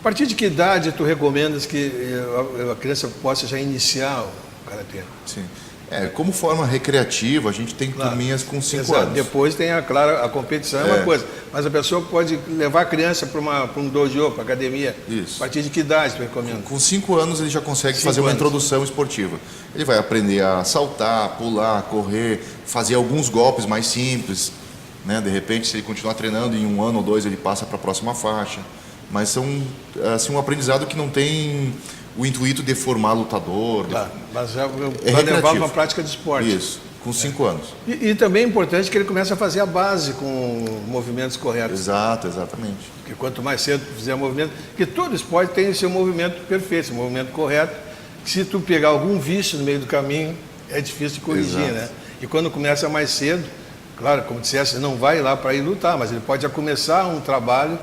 A partir de que idade tu recomendas que a criança possa já iniciar o karatê? Sim. Como forma recreativa, a gente tem turminhas com 5 anos. Depois tem, claro, a competição é uma coisa, mas a pessoa pode levar a criança para um dojo, para academia. Isso. A partir de que idade tu recomenda? Com 5 anos ele já consegue fazer uma introdução esportiva. Ele vai aprender a saltar, pular, correr, fazer alguns golpes mais simples, né? De repente, se ele continuar treinando, em 1 ano ou 2 ele passa para a próxima faixa. Mas são assim, um aprendizado que não tem o intuito de formar lutador. Mas já vai levar uma prática de esporte. Isso, com 5 anos. E também é importante que ele comece a fazer a base com movimentos corretos. Exatamente. Porque quanto mais cedo fizer movimento, porque todo esporte tem o seu movimento perfeito, seu movimento correto. Se tu pegar algum vício no meio do caminho, é difícil de corrigir, né? E quando começa mais cedo, claro, como disseste, não vai lá para ir lutar, mas ele pode já começar um trabalho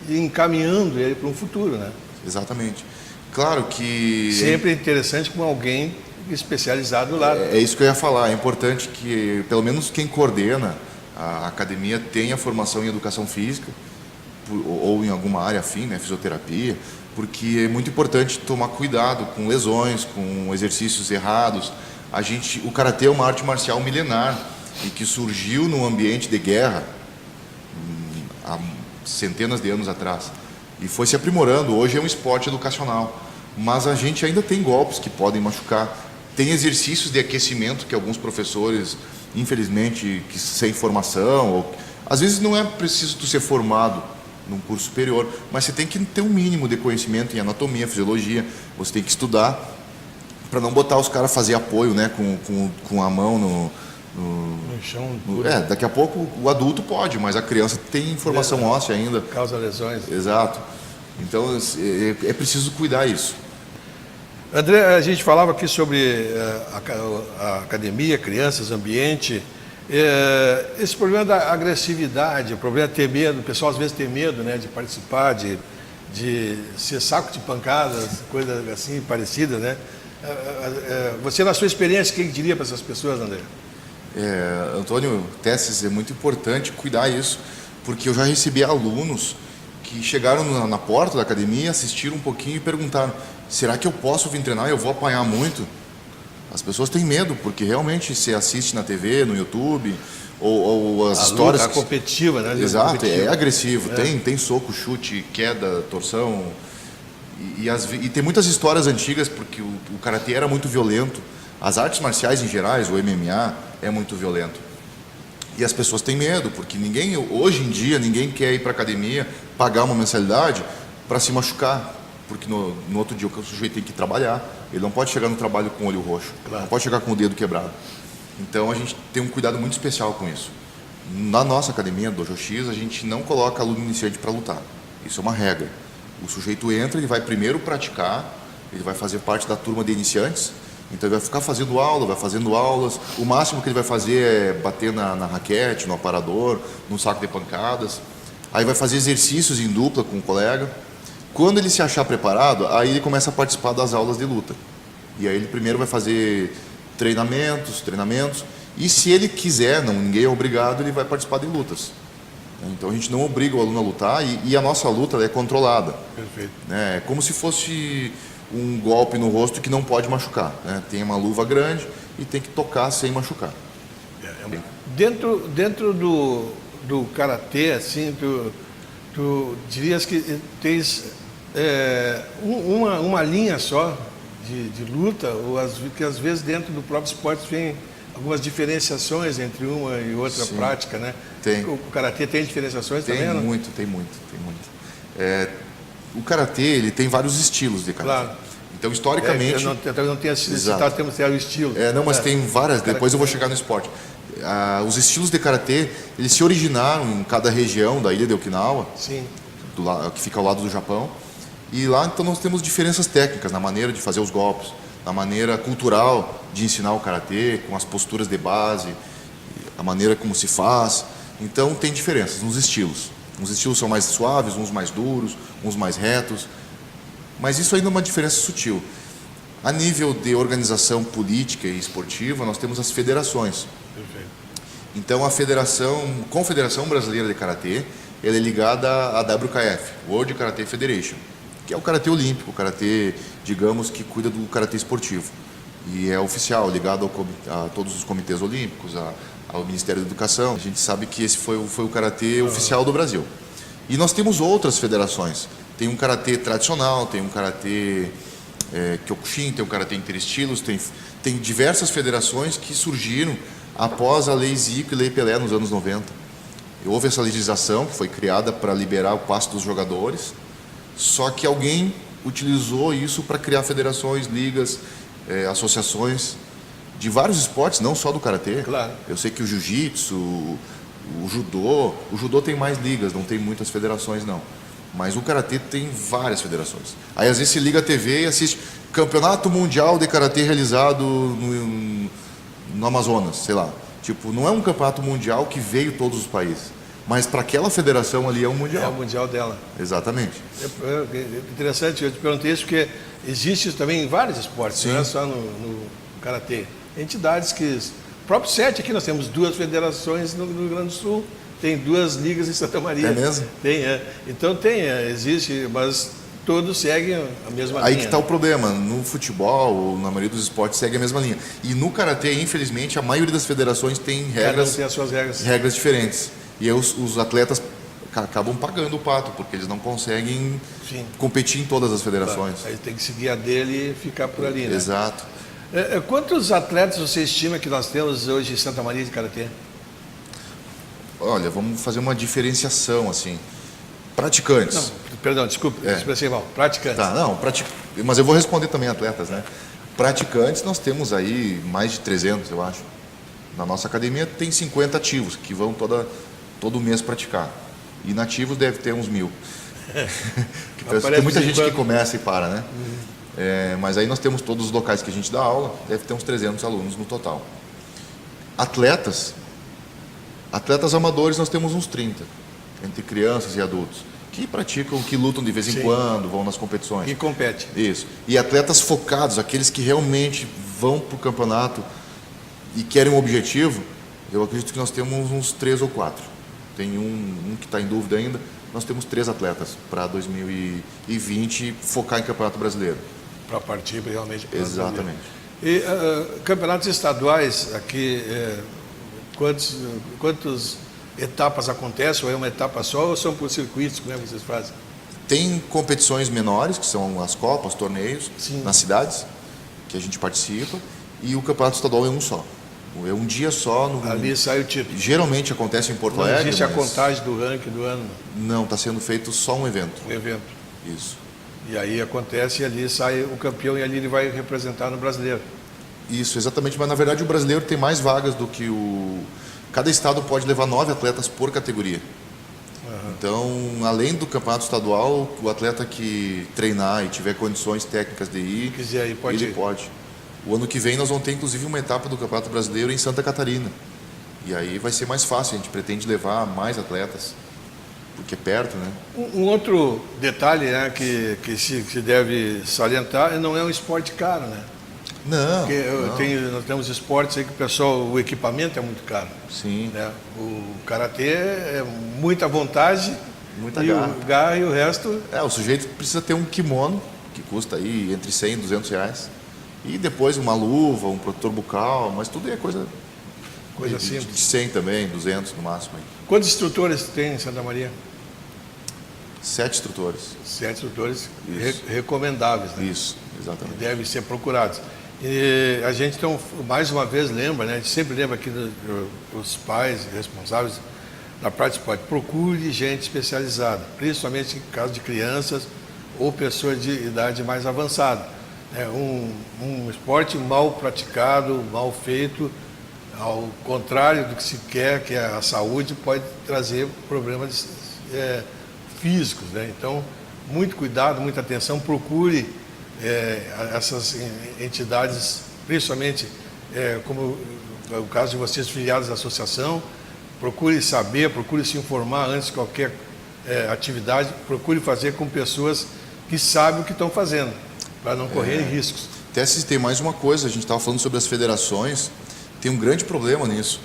e encaminhando ele para um futuro, né? Exatamente. Claro que... Sempre é interessante com alguém especializado lá. É isso que eu ia falar. É importante que, pelo menos quem coordena a academia, tenha formação em educação física ou em alguma área afim, né, fisioterapia, porque é muito importante tomar cuidado com lesões, com exercícios errados. O karatê é uma arte marcial milenar e que surgiu num ambiente de guerra há centenas de anos atrás e foi se aprimorando. Hoje é um esporte educacional, mas a gente ainda tem golpes que podem machucar. Tem exercícios de aquecimento que alguns professores, infelizmente, que sem formação, ou às vezes não é preciso tu ser formado num curso superior, mas você tem que ter um mínimo de conhecimento em anatomia, fisiologia. Você tem que estudar para não botar os caras a fazer apoio, né, com a mão no chão. Daqui a pouco o adulto pode, mas a criança tem formação óssea ainda. Causa lesões. Exato. Então é preciso cuidar isso. André, a gente falava aqui sobre a academia, crianças, ambiente. Esse problema da agressividade, o problema de ter medo, o pessoal às vezes tem medo, né, de participar, de ser saco de pancadas, coisas assim parecidas, né? Você, na sua experiência, o que diria para essas pessoas, André? Antônio, Tesses, é muito importante cuidar isso, porque eu já recebi alunos que chegaram na porta da academia, assistiram um pouquinho e perguntaram: será que eu posso vir treinar? Eu vou apanhar muito? As pessoas têm medo, porque realmente se assiste na TV, no YouTube, ou as histórias... A competitiva, né? Exato, é agressivo, tem soco, chute, queda, torção, e tem muitas histórias antigas, porque o karatê era muito violento. As artes marciais em geral, o MMA, é muito violento. E as pessoas têm medo, porque hoje em dia, ninguém quer ir para a academia, pagar uma mensalidade para se machucar. Porque no outro dia o sujeito tem que trabalhar. Ele não pode chegar no trabalho com o olho roxo. Claro. Não pode chegar com o dedo quebrado. Então a gente tem um cuidado muito especial com isso. Na nossa academia, Dojo X, a gente não coloca aluno iniciante para lutar. Isso é uma regra. O sujeito entra, ele vai primeiro praticar, ele vai fazer parte da turma de iniciantes. Então ele vai ficar fazendo aula, vai fazendo aulas. O máximo que ele vai fazer é bater na raquete, no aparador, no saco de pancadas. Aí vai fazer exercícios em dupla com o colega. Quando ele se achar preparado, aí ele começa a participar das aulas de luta. E aí ele primeiro vai fazer treinamentos. E se ele quiser, ninguém é obrigado, ele vai participar de lutas. Então a gente não obriga o aluno a lutar e a nossa luta é controlada. Perfeito. É como se fosse um golpe no rosto que não pode machucar, né? Tem uma luva grande e tem que tocar sem machucar. Dentro do karatê, assim, tu dirias que tens uma linha só de luta, ou que às vezes dentro do próprio esporte tem algumas diferenciações entre uma e outra prática, né? Tem. O karatê tem diferenciações também? Tem muito. O karatê, ele tem vários estilos de karatê. Claro. Então, historicamente... Eu não tenho citado o termo estilo. Não, mas tem várias, depois eu vou chegar no esporte. Os estilos de karatê, eles se originaram em cada região da ilha de Okinawa, sim, que fica ao lado do Japão. E lá, então, nós temos diferenças técnicas na maneira de fazer os golpes, na maneira cultural de ensinar o karatê, com as posturas de base, a maneira como se faz. Então, tem diferenças nos estilos. Uns estilos são mais suaves, uns mais duros, uns mais retos. Mas isso ainda é uma diferença sutil. A nível de organização política e esportiva, nós temos as federações. Perfeito. Então, a Confederação Brasileira de Karatê, ela é ligada à WKF, World Karate Federation, que é o karatê olímpico, o karatê, digamos, que cuida do karatê esportivo. E é oficial, ligado a todos os comitês olímpicos, ao Ministério da Educação. A gente sabe que esse foi o karatê oficial do Brasil. E nós temos outras federações. Tem um karatê tradicional, tem um karatê Kyokushin, tem um karatê interestilos, tem diversas federações que surgiram após a Lei Zico e Lei Pelé nos anos 90. E houve essa legislação que foi criada para liberar o passo dos jogadores, só que alguém utilizou isso para criar federações, ligas, associações de vários esportes, não só do karatê. Claro. Eu sei que o jiu-jitsu, o judô tem mais ligas, não tem muitas federações não. Mas o karatê tem várias federações. Aí às vezes se liga a TV e assiste Campeonato Mundial de Karatê realizado no Amazonas, sei lá. Tipo, não é um campeonato mundial que veio todos os países, mas para aquela federação ali é um mundial. É o mundial dela. Exatamente. É interessante, eu te perguntei isso porque existe isso também em vários esportes, Sim. não é só no karatê. Entidades que... O próprio SET aqui, nós temos 2 federações no Rio Grande do Sul, tem 2 ligas em Santa Maria. É mesmo? Tem, Então existe, mas todos seguem a mesma linha. Aí que está o problema. No futebol, na maioria dos esportes, segue a mesma linha. E no karatê, infelizmente, a maioria das federações tem Cada um tem as suas regras diferentes. E aí os atletas acabam pagando o pato, porque eles não conseguem competir em todas as federações. Aí tem que seguir a dele e ficar por ali, né? Exato. Quantos atletas você estima que nós temos hoje em Santa Maria de karatê? Olha, vamos fazer uma diferenciação, assim. Praticantes. Não, perdão, desculpe, expressei mal. Praticantes. Tá, não, mas eu vou responder também atletas, né? Praticantes, nós temos aí mais de 300, eu acho. Na nossa academia tem 50 ativos, que vão todo mês praticar. E inativos deve ter uns 1000. Tem muita gente que começa e para, né? Mas aí nós temos todos os locais que a gente dá aula, deve ter uns 300 alunos no total. Atletas amadores nós temos uns 30, entre crianças e adultos, que praticam, que lutam de vez em quando, vão nas competições. E compete. Isso. E atletas focados, aqueles que realmente vão para o campeonato e querem um objetivo, eu acredito que nós temos uns 3 ou 4. Tem um que está em dúvida ainda, nós temos 3 atletas para 2020 focar em Campeonato Brasileiro. Para partir realmente. Exatamente. E campeonatos estaduais aqui, quantas etapas acontecem? Ou é uma etapa só ou são por circuitos? Como é que vocês fazem? Tem competições menores, que são as copas, torneios, nas cidades, que a gente participa, e o campeonato estadual é um só. É um dia só. Ali sai o título. Geralmente acontece em Porto Alegre. Não existe a contagem do ranking do ano? Não, está sendo feito só um evento. Um evento. Isso. E aí acontece e ali sai o campeão e ali ele vai representar no brasileiro. Isso, exatamente. Mas na verdade o brasileiro tem mais vagas do que Cada estado pode levar 9 atletas por categoria. Então, além do campeonato estadual, o atleta que treinar e tiver condições técnicas de ir, quiser ir, pode ele ir. pode. O ano que vem nós vamos ter inclusive uma etapa do Campeonato Brasileiro em Santa Catarina. E aí vai ser mais fácil, a gente pretende levar mais atletas, porque é perto, né? Um outro detalhe, né, que se deve salientar, não é um esporte caro, né? Não, Porque nós temos esportes aí que o equipamento é muito caro. Sim. Né? O karatê é muita vontade, Muita e garra. o garra e o resto... O sujeito precisa ter um kimono, que custa aí entre 100 e 200 reais. E depois uma luva, um protetor bucal, mas tudo é coisa simples. De 100 também, 200 no máximo. Aí. Quantos instrutores tem em Santa Maria? 7 instrutores. 7 instrutores Isso. recomendáveis, né? Isso, exatamente. Que devem ser procurados. E a gente, então, mais uma vez lembra, né? A gente sempre lembra aqui os pais responsáveis da parte de esporte. Procure gente especializada, principalmente em caso de crianças ou pessoas de idade mais avançada. Um esporte mal praticado, mal feito, ao contrário do que se quer, que é a saúde, pode trazer problemas físicos, né? Então, muito cuidado, muita atenção, procure essas entidades, principalmente como é o caso de vocês, filiados à associação, procure saber, procure se informar antes de qualquer atividade, procure fazer com pessoas que sabem o que estão fazendo, para não correrem riscos. Até se tem mais uma coisa, a gente estava falando sobre as federações, tem um grande problema nisso.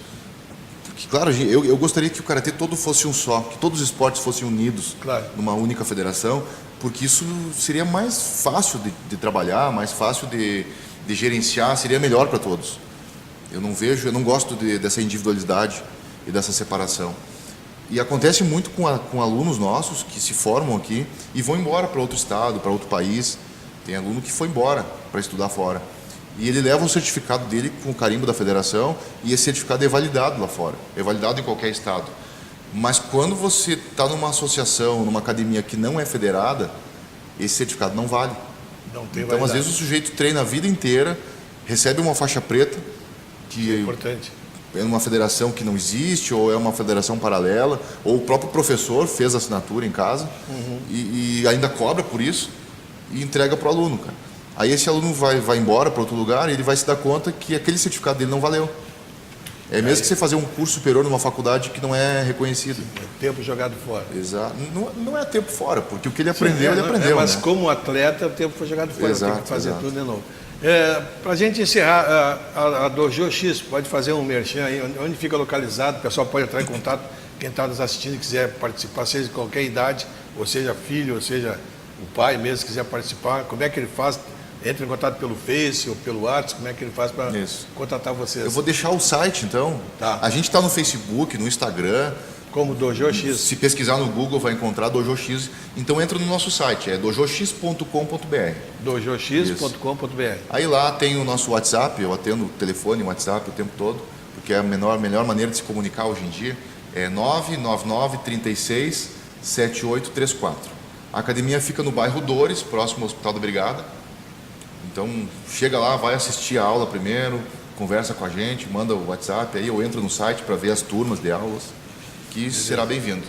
Porque, claro, eu gostaria que o karatê todo fosse um só, que todos os esportes fossem unidos numa única federação, porque isso seria mais fácil de trabalhar, mais fácil de gerenciar, seria melhor para todos. Eu não gosto dessa individualidade e dessa separação. E acontece muito com alunos nossos que se formam aqui e vão embora para outro estado, para outro país. Tem aluno que foi embora para estudar fora. E ele leva o certificado dele com o carimbo da federação e esse certificado é validado lá fora, é validado em qualquer estado. Mas quando você está numa associação, numa academia que não é federada, esse certificado não vale. Não tem Então, às vezes, o sujeito treina a vida inteira, recebe uma faixa preta, que é importante. É uma federação que não existe, ou é uma federação paralela, ou o próprio professor fez a assinatura em casa e ainda cobra por isso e entrega para o aluno, cara. Aí esse aluno vai embora para outro lugar e ele vai se dar conta que aquele certificado dele não valeu. É mesmo que você fazer um curso superior numa faculdade que não é reconhecido. É tempo jogado fora. Exato. Não é tempo fora, porque o que ele aprendeu, ele aprendeu. Mas né? como atleta, o tempo foi jogado fora. Exato, tem que fazer exato. tudo de novo. Para a gente encerrar, a Dojo X, pode fazer um merchan aí, onde fica localizado, o pessoal pode entrar em contato, quem está nos assistindo e quiser participar, seja de qualquer idade, ou seja filho, ou seja o pai mesmo, quiser participar, como é que ele faz? Entra em contato pelo Face ou pelo WhatsApp, como é que ele faz para contatar vocês? Eu vou deixar o site, então. Tá. A gente está no Facebook, no Instagram. Como Dojo X. Se pesquisar no Google, vai encontrar Dojo X. Então entra no nosso site, é dojox.com.br. dojox.com.br. Aí lá tem o nosso WhatsApp, eu atendo o telefone, o WhatsApp o tempo todo, porque é a melhor maneira de se comunicar hoje em dia. É 999 36 7834. A academia fica no bairro Dores, próximo ao Hospital da Brigada. Então, chega lá, vai assistir a aula primeiro, conversa com a gente, manda o WhatsApp, aí eu entro no site para ver as turmas de aulas, que será bem-vindo.